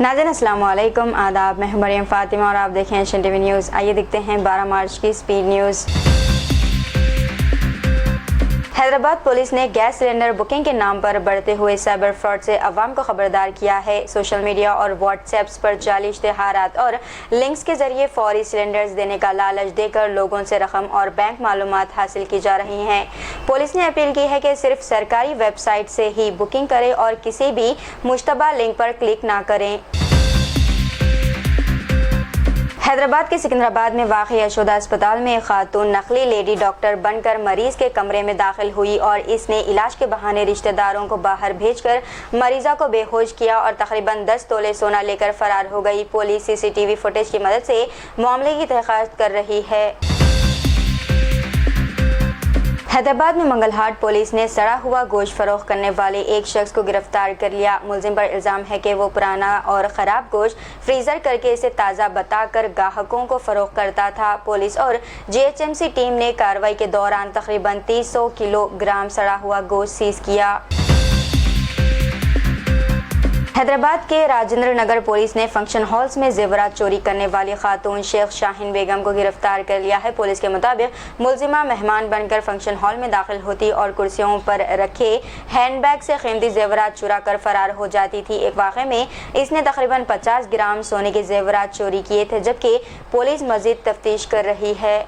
नाज़रीन अस्सलाम वालेकुम, आदाब। मैं हूं मरियम फातिमा और आप देखें एशियन टीवी न्यूज़। आइए देखते हैं 12 मार्च की स्पीड न्यूज़। हैदराबाद पुलिस ने गैस सिलेंडर बुकिंग के नाम पर बढ़ते हुए साइबर फ्रॉड से अवाम को खबरदार किया है। सोशल मीडिया और व्हाट्सएप्स पर जाली इश्तिहारात और लिंक्स के जरिए फौरी सिलेंडर्स देने का लालच देकर लोगों से रकम और बैंक मालूमात हासिल की जा रही हैं। पुलिस ने अपील की है कि सिर्फ सरकारी वेबसाइट से ही बुकिंग करें और किसी भी मुश्तबा लिंक पर क्लिक ना करें। हैदराबाद के सिकंदराबाद में वाक़ यशोदा अस्पताल में एक खातून नकली लेडी डॉक्टर बनकर मरीज के कमरे में दाखिल हुई और इसने इलाज के बहाने रिश्तेदारों को बाहर भेजकर मरीजा को बेहोश किया और तकरीबन 10 तोले सोना लेकर फरार हो गई। पुलिस सीसीटीवी फुटेज की मदद से मामले की तहकीकात कर रही है। हैदराबाद में मंगलहाट पुलिस ने सड़ा हुआ गोश्त फरोख्त करने वाले एक शख्स को गिरफ्तार कर लिया। मुलजिम पर इल्ज़ाम है कि वो पुराना और ख़राब गोश्त फ्रीज़र करके इसे ताज़ा बताकर ग्राहकों को फरोख्त करता था। पुलिस और जीएचएमसी टीम ने कार्रवाई के दौरान तकरीबन 300 किलोग्राम सड़ा हुआ गोश्त सीज किया। हैदराबाद के राजेंद्र नगर पुलिस ने फंक्शन हॉल्स में जेवरात चोरी करने वाली खातून शेख शाहीन बेगम को गिरफ्तार कर लिया है। पुलिस के मुताबिक मुलजिमा मेहमान बनकर फंक्शन हॉल में दाखिल होती और कुर्सियों पर रखे हैंडबैग से कीमती जेवरात चुरा कर फरार हो जाती थी। एक वाक़े में इसने तकरीबन 50 ग्राम सोने के जेवरात चोरी किए थे, जबकि पुलिस मजीद तफ्तीश कर रही है।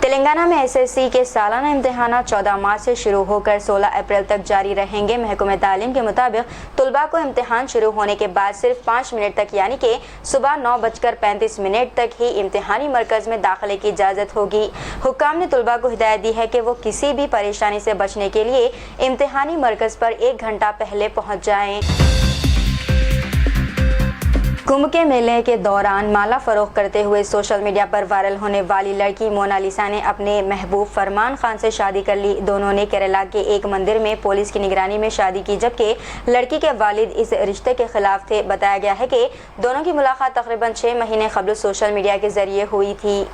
तेलंगाना में एसएससी के सालाना इम्तिहान 14 मार्च से शुरू होकर 16 अप्रैल तक जारी रहेंगे। महकमे तालीम के मुताबिक तलबा को इम्तिहान शुरू होने के बाद सिर्फ 5 मिनट तक यानी कि सुबह 9:35 तक ही इम्तिहानी मरकज़ में दाखिले की इजाज़त होगी। हुक्काम ने तलबा को हिदायत दी है कि वो किसी भी परेशानी से बचने के लिए इम्तिहानी मरकज़ पर 1 घंटा पहले पहुँच जाएँ। कुंभ के मेले के दौरान माला फरोख्त करते हुए सोशल मीडिया पर वायरल होने वाली लड़की मोनालिसा ने अपने महबूब फरमान खान से शादी कर ली। दोनों ने केरला के एक मंदिर में पुलिस की निगरानी में शादी की, जबकि लड़की के वालिद इस रिश्ते के खिलाफ थे। बताया गया है कि दोनों की मुलाकात तकरीबन 6 महीने कबल सोशल मीडिया के जरिए हुई थी।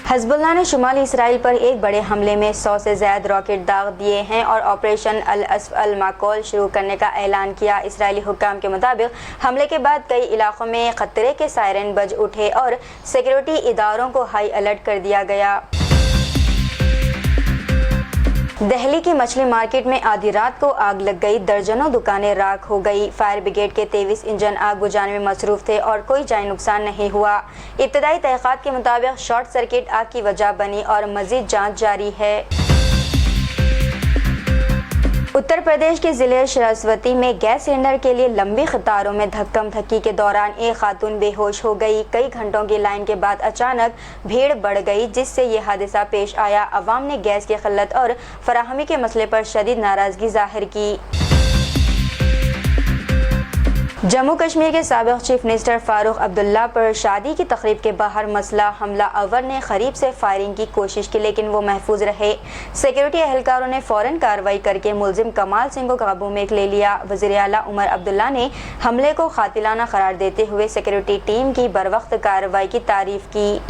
हिज़्बुल्लाह ने शुमाली इसराइल पर एक बड़े हमले में 100 से ज़्यादा रॉकेट दाग दिए हैं और ऑपरेशन अल माकौल शुरू करने का ऐलान किया। इसराइली हुक्काम के मुताबिक हमले के बाद कई इलाकों में खतरे के सायरन बज उठे और सिक्योरिटी इदारों को हाई अलर्ट कर दिया गया। दिल्ली की मछली मार्केट में आधी रात को आग लग गई, दर्जनों दुकानें राख हो गई। फायर ब्रिगेड के 23 इंजन आग बुझाने में मसरूफ थे और कोई जानी नुकसान नहीं हुआ। इब्तदाई तहकीकात के मुताबिक शॉर्ट सर्किट आग की वजह बनी और मजीद जांच जारी है। उत्तर प्रदेश के जिले सरस्वती में गैस सिलेंडर के लिए लंबी कतारों में धक्कम धक्की के दौरान एक खातून बेहोश हो गई। कई घंटों की लाइन के बाद अचानक भीड़ बढ़ गई, जिससे ये हादसा पेश आया। अवाम ने गैस की किल्लत और फराहमी के मसले पर शदीद नाराजगी जाहिर की। जम्मू कश्मीर के साबिक चीफ मिनिस्टर फारूक अब्दुल्ला पर शादी की तकरीब के बाहर मसला हमला आवर ने करीब से फायरिंग की कोशिश की, लेकिन वो महफूज रहे। सिक्योरिटी एहलकारों ने फौरन कार्रवाई करके मुलजिम कमाल सिंह को काबू में ले लिया। वज़ीर आला उमर अब्दुल्ला ने हमले को कातिलाना करार देते हुए सिक्योरिटी टीम की बरवक्त कार्रवाई की तारीफ की।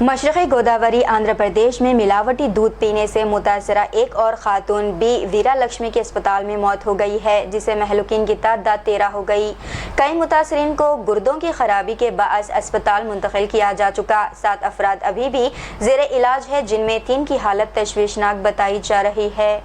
मशरक़ी गोदावरी आंध्र प्रदेश में मिलावटी दूध पीने से मुतासरा एक और खातून बी वीरा लक्ष्मी के अस्पताल में मौत हो गई है, जिससे महलूकीन की तादाद 13 हो गई। कई मुतासरीन को गुर्दों की खराबी के बाअस अस्पताल मुंतकिल किया जा चुका। 7 अफराद अभी भी ज़ेरे इलाज है, जिनमें 3 की हालत तशवीशनाक बताई जा रही है।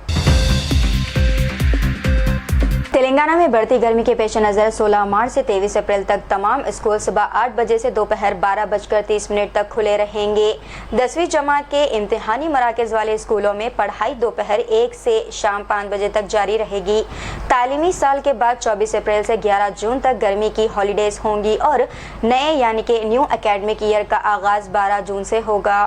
तेलंगाना में बढ़ती गर्मी के पेश नज़र 16 मार्च से 23 अप्रैल तक तमाम स्कूल सुबह 8 बजे से दोपहर 12:30 तक खुले रहेंगे। 10वीं जमात के इम्तिहानी मराकज़ वाले स्कूलों में पढ़ाई दोपहर 1 से शाम 5 बजे तक जारी रहेगी। तालीमी साल के बाद 24 अप्रैल से 11 जून तक गर्मी की हॉलीडेज होंगी और नए यानी कि न्यू एकेडमिक ईयर का आगाज़ 12 जून से होगा।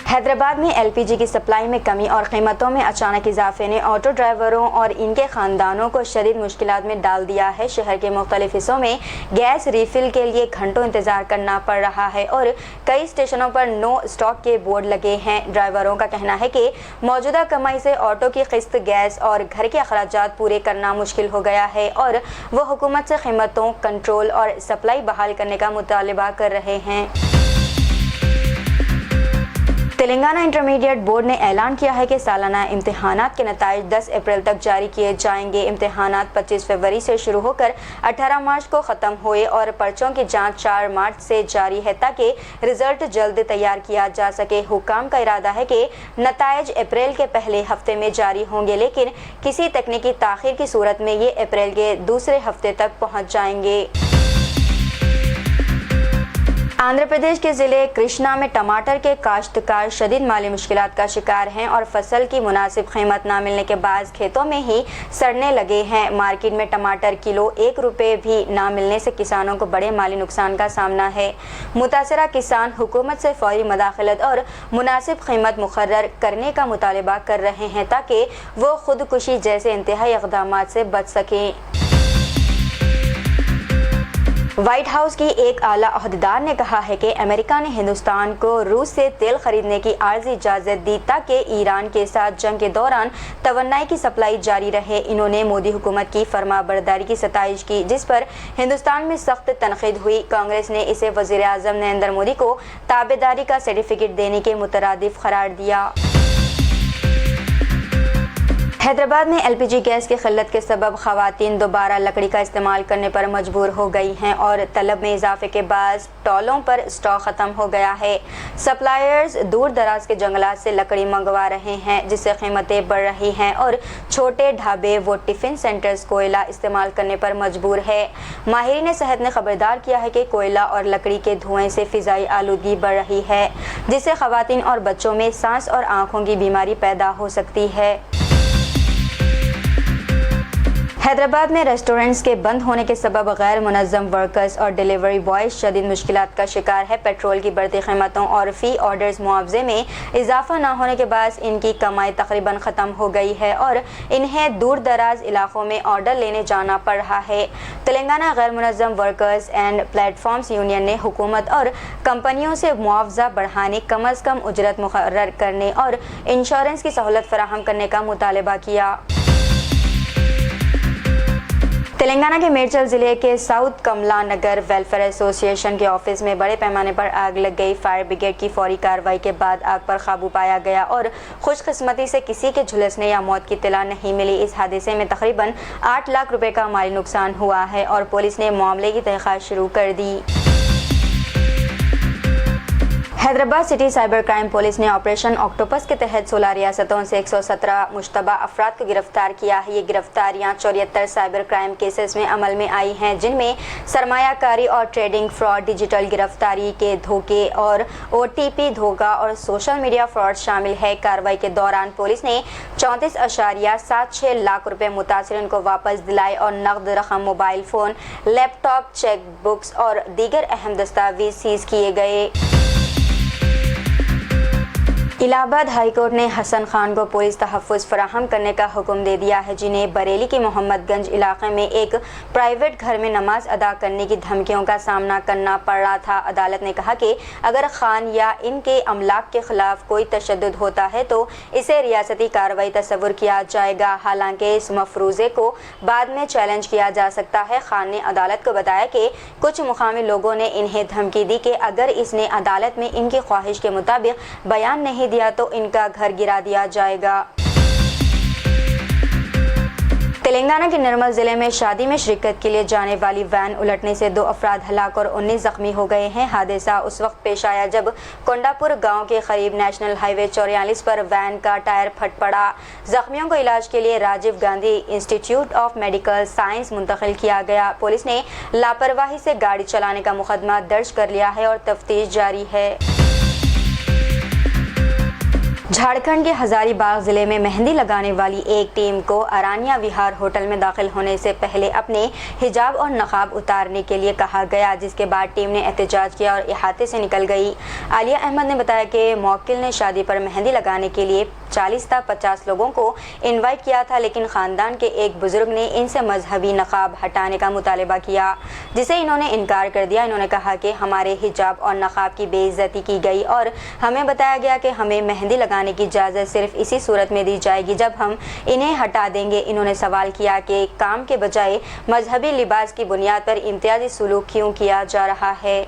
हैदराबाद में एलपीजी की सप्लाई में कमी और कीमतों में अचानक इजाफे ने ऑटो ड्राइवरों और इनके खानदानों को शदीद मुश्किलात में डाल दिया है। शहर के मुख्तलिफ हिस्सों में गैस रिफिल के लिए घंटों इंतजार करना पड़ रहा है और कई स्टेशनों पर नो स्टॉक के बोर्ड लगे हैं। ड्राइवरों का कहना है कि मौजूदा कमाई से ऑटो की किस्त, गैस और घर के अखराजात पूरे करना मुश्किल हो गया है और वो हुकूमत से कीमतों, कंट्रोल और सप्लाई बहाल करने का मुतालबा कर रहे हैं। تلنگانہ انٹرمیڈیٹ بورڈ نے اعلان کیا ہے کہ سالانہ امتحانات کے نتائج 10 اپریل تک جاری کیے جائیں گے۔ امتحانات 25 فروری سے شروع ہو کر 18 مارچ کو ختم ہوئے اور پرچوں کی جانچ 4 مارچ سے جاری ہے تاکہ رزلٹ جلد تیار کیا جا سکے۔ حکام کا ارادہ ہے کہ نتائج اپریل کے پہلے ہفتے میں جاری ہوں گے، لیکن کسی تکنیکی تاخیر کی صورت میں یہ اپریل کے دوسرے ہفتے تک پہنچ جائیں گے۔ آندھرا پردیش کے ضلع کرشنا میں ٹماٹر کے کاشتکار شدید مالی مشکلات کا شکار ہیں اور فصل کی مناسب قیمت نہ ملنے کے باعث کھیتوں میں ہی سڑنے لگے ہیں۔ مارکیٹ میں ٹماٹر کلو 1 روپے بھی نہ ملنے سے کسانوں کو بڑے مالی نقصان کا سامنا ہے۔ متاثرہ کسان حکومت سے فوری مداخلت اور مناسب قیمت مقرر کرنے کا مطالبہ کر رہے ہیں تاکہ وہ خودکشی جیسے انتہائی اقدامات سے بچ سکیں۔ وائٹ ہاؤس کی ایک اعلیٰ عہدیدار نے کہا ہے کہ امریکہ نے ہندوستان کو روس سے تیل خریدنے کی عارضی اجازت دی تاکہ ایران کے ساتھ جنگ کے دوران توانائی کی سپلائی جاری رہے۔ انہوں نے مودی حکومت کی فرمانبرداری کی ستائش کی، جس پر ہندوستان میں سخت تنقید ہوئی۔ کانگریس نے اسے وزیر اعظم نریندر مودی کو تابعداری کا سرٹیفکیٹ دینے کے مترادف قرار دیا۔ حیدرآباد میں LPG گیس کی قلت کے سبب خواتین دوبارہ لکڑی کا استعمال کرنے پر مجبور ہو گئی ہیں اور طلب میں اضافے کے بعد ٹولوں پر اسٹاک ختم ہو گیا ہے۔ سپلائرز دور دراز کے جنگلات سے لکڑی منگوا رہے ہیں، جس سے قیمتیں بڑھ رہی ہیں اور چھوٹے ڈھابے و ٹفن سینٹرز کوئلہ استعمال کرنے پر مجبور ہے۔ ماہرین صحت نے خبردار کیا ہے کہ کوئلہ اور لکڑی کے دھوئیں سے فضائی آلودگی بڑھ رہی ہے، جس سے خواتین اور بچوں میں سانس اور آنکھوں کی بیماری پیدا ہو سکتی ہے۔ حیدرآباد میں ریسٹورنٹس کے بند ہونے کے سبب غیر منظم ورکرز اور ڈیلیوری بوائز شدید مشکلات کا شکار ہے۔ پیٹرول کی بڑھتی قیمتوں اور فی آرڈرز معاوضے میں اضافہ نہ ہونے کے باعث ان کی کمائی تقریباً ختم ہو گئی ہے اور انہیں دور دراز علاقوں میں آرڈر لینے جانا پڑ رہا ہے۔ تلنگانہ غیر منظم workers and platforms union نے حکومت اور کمپنیوں سے معاوضہ بڑھانے، کم از کم اجرت مقرر کرنے اور انشورنس کی سہولت فراہم کرنے کا مطالبہ کیا۔ تلنگانہ کے میڈچل ضلع کے ساؤتھ کملا نگر ویلفیئر ایسوسی ایشن کے آفس میں بڑے پیمانے پر آگ لگ گئی۔ فائر بریگیڈ کی فوری کارروائی کے بعد آگ پر قابو پایا گیا اور خوش قسمتی سے کسی کے جھلسنے یا موت کی اطلاع نہیں ملی۔ اس حادثے میں تقریباً 8 لاکھ روپے کا مالی نقصان ہوا ہے اور پولیس نے معاملے کی تحقیقات شروع کر دی۔ Hyderabad city cyber crime police نے آپریشن آکٹوپس کے تحت 16 ریاستوں سے 117 مشتبہ افراد کو گرفتار کیا ہے۔ یہ گرفتاریاں 74 سائبر کرائم کیسز میں عمل میں آئی ہیں، جن میں سرمایہ کاری اور ٹریڈنگ فراڈ، ڈیجیٹل گرفتاری کے دھوکے اور OTP دھوکہ اور سوشل میڈیا فراڈ شامل ہے۔ کارروائی کے دوران پولیس نے 34.76 لاکھ روپے متاثرین کو واپس دلائے اور نقد رقم، موبائل فون، لیپ ٹاپ، چیک بکس اور دیگر اہم دستاویز سیز کیے گئے۔ الہ آباد ہائی کورٹ نے حسن خان کو پولیس تحفظ فراہم کرنے کا حکم دے دیا ہے، جنہیں بریلی کے محمد گنج علاقے میں ایک پرائیویٹ گھر میں نماز ادا کرنے کی دھمکیوں کا سامنا کرنا پڑ رہا تھا۔ عدالت نے کہا کہ اگر خان یا ان کے املاک کے خلاف کوئی تشدد ہوتا ہے تو اسے ریاستی کارروائی تصور کیا جائے گا، حالانکہ اس مفروضے کو بعد میں چیلنج کیا جا سکتا ہے۔ خان نے عدالت کو بتایا کہ کچھ مقامی لوگوں نے انہیں دھمکی دی کہ اگر اس نے عدالت میں ان کی خواہش کے مطابق بیان نہیں دیا تو ان کا گھر گرا دیا جائے گا۔ تلنگانہ کے نرمل ضلع میں شادی میں شرکت کے لیے جانے والی وین الٹنے سے 2 افراد ہلاک اور 19 زخمی ہو گئے ہیں۔ حادثہ اس وقت پیش آیا جب کونڈاپور گاؤں کے قریب national high way 44 per when کا ٹائر پھٹ پڑا۔ زخمیوں کو علاج کے لیے راجیو گاندھی انسٹی ٹیوٹ آف میڈیکل سائنس منتقل کیا گیا۔ پولیس نے لاپرواہی سے گاڑی چلانے کا مقدمہ درج کر لیا ہے اور تفتیش جاری ہے۔ جھارکھنڈ کے ہزاری باغ ضلع میں مہندی لگانے والی ایک ٹیم کو ارانیہ وہار ہوٹل میں داخل ہونے سے پہلے اپنے حجاب اور نقاب اتارنے کے لیے کہا گیا، جس کے بعد ٹیم نے احتجاج کیا اور احاطے سے نکل گئی۔ عالیہ احمد نے بتایا کہ موکل نے شادی پر مہندی لگانے کے لیے 40 تا 50 لوگوں کو انوائٹ کیا تھا، لیکن خاندان کے ایک بزرگ نے ان سے مذہبی نقاب ہٹانے کا مطالبہ کیا، جسے انہوں نے انکار کر دیا۔ انہوں نے کہا کہ ہمارے حجاب اور نقاب کی بے عزتی کی گئی اور ہمیں بتایا گیا کہ ہمیں مہندی لگانے کی اجازت صرف اسی صورت میں دی جائے گی جب ہم انہیں ہٹا دیں گے۔ انہوں نے سوال کیا کہ کام کے بجائے مذہبی لباس کی بنیاد پر امتیازی سلوک کیوں کیا جا رہا ہے۔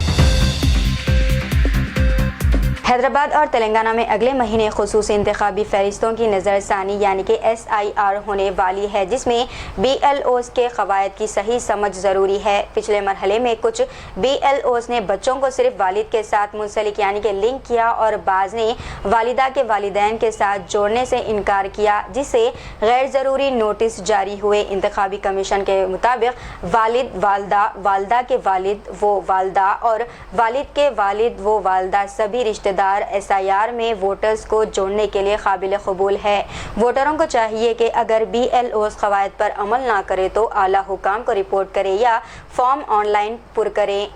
हैदराबाद और तेलंगाना में अगले महीने खुसूसी इंतखाबी फहरिस्तों की नज़रसानी यानी कि SIR होने वाली है, जिसमें BLOs के क़वायद की सही समझ ज़रूरी है। पिछले मरहले में कुछ BLOs ने बच्चों को सिर्फ वालिद के साथ मुंसलिक यानी कि लिंक किया और बाज़ ने वालिदा के वालिदैन के साथ जोड़ने से इनकार किया, जिससे गैर ज़रूरी नोटिस जारी हुए। इंतखाबी कमीशन के मुताबिक वालिद वालदा, वालदा के वालिद वो वालदा और वालिद के वालिद वो वालदा सभी रिश्तेदार SIR में वोटर्स को जोड़ने के लिए काबिल कबूल है। वोटरों को चाहिए कि अगर BLOs क़वायद पर अमल ना करे तो आला हुकाम को रिपोर्ट करे या फॉर्म ऑनलाइन पुर करें।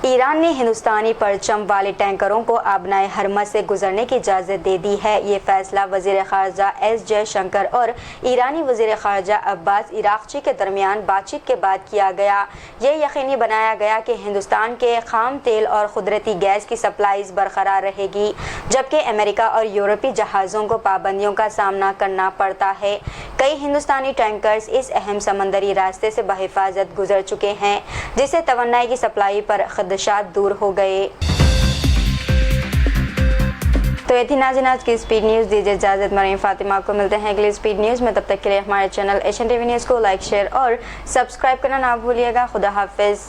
ईरान ने हिंदुस्तानी परचम वाले टैंकरों को आबनाए हरमज से गुजरने की इजाज़त दे दी है। ये फैसला वज़ीर ख़ारजा S जयशंकर और ईरानी वज़ीर ख़ारजा अब्बास इराक़ची के दरमियान बातचीत के बाद किया गया। ये यकीनी बनाया गया कि हिंदुस्तान के खाम तेल और कुदरती गैस की सप्लाईज बरकरार रहेगी, जबकि अमेरिका और यूरोपी जहाज़ों को पाबंदियों का सामना करना पड़ता है। कई हिंदुस्तानी टैंकर्स इस अहम समंदरी रास्ते से बहिफाजत गुजर चुके हैं, जिससे तवन्नाई की सप्लाई पर खदशात दूर हो गए। तो ये थी नाज़रीन आज की स्पीड न्यूज़। दीजिए इजाज़त, मरीम फातिमा को मिलते हैं अगली स्पीड न्यूज़ में। तब तक के लिए हमारे चैनल HNTV न्यूज़ को लाइक, शेयर और सब्सक्राइब करना ना भूलिएगा। खुदा हाफिज़।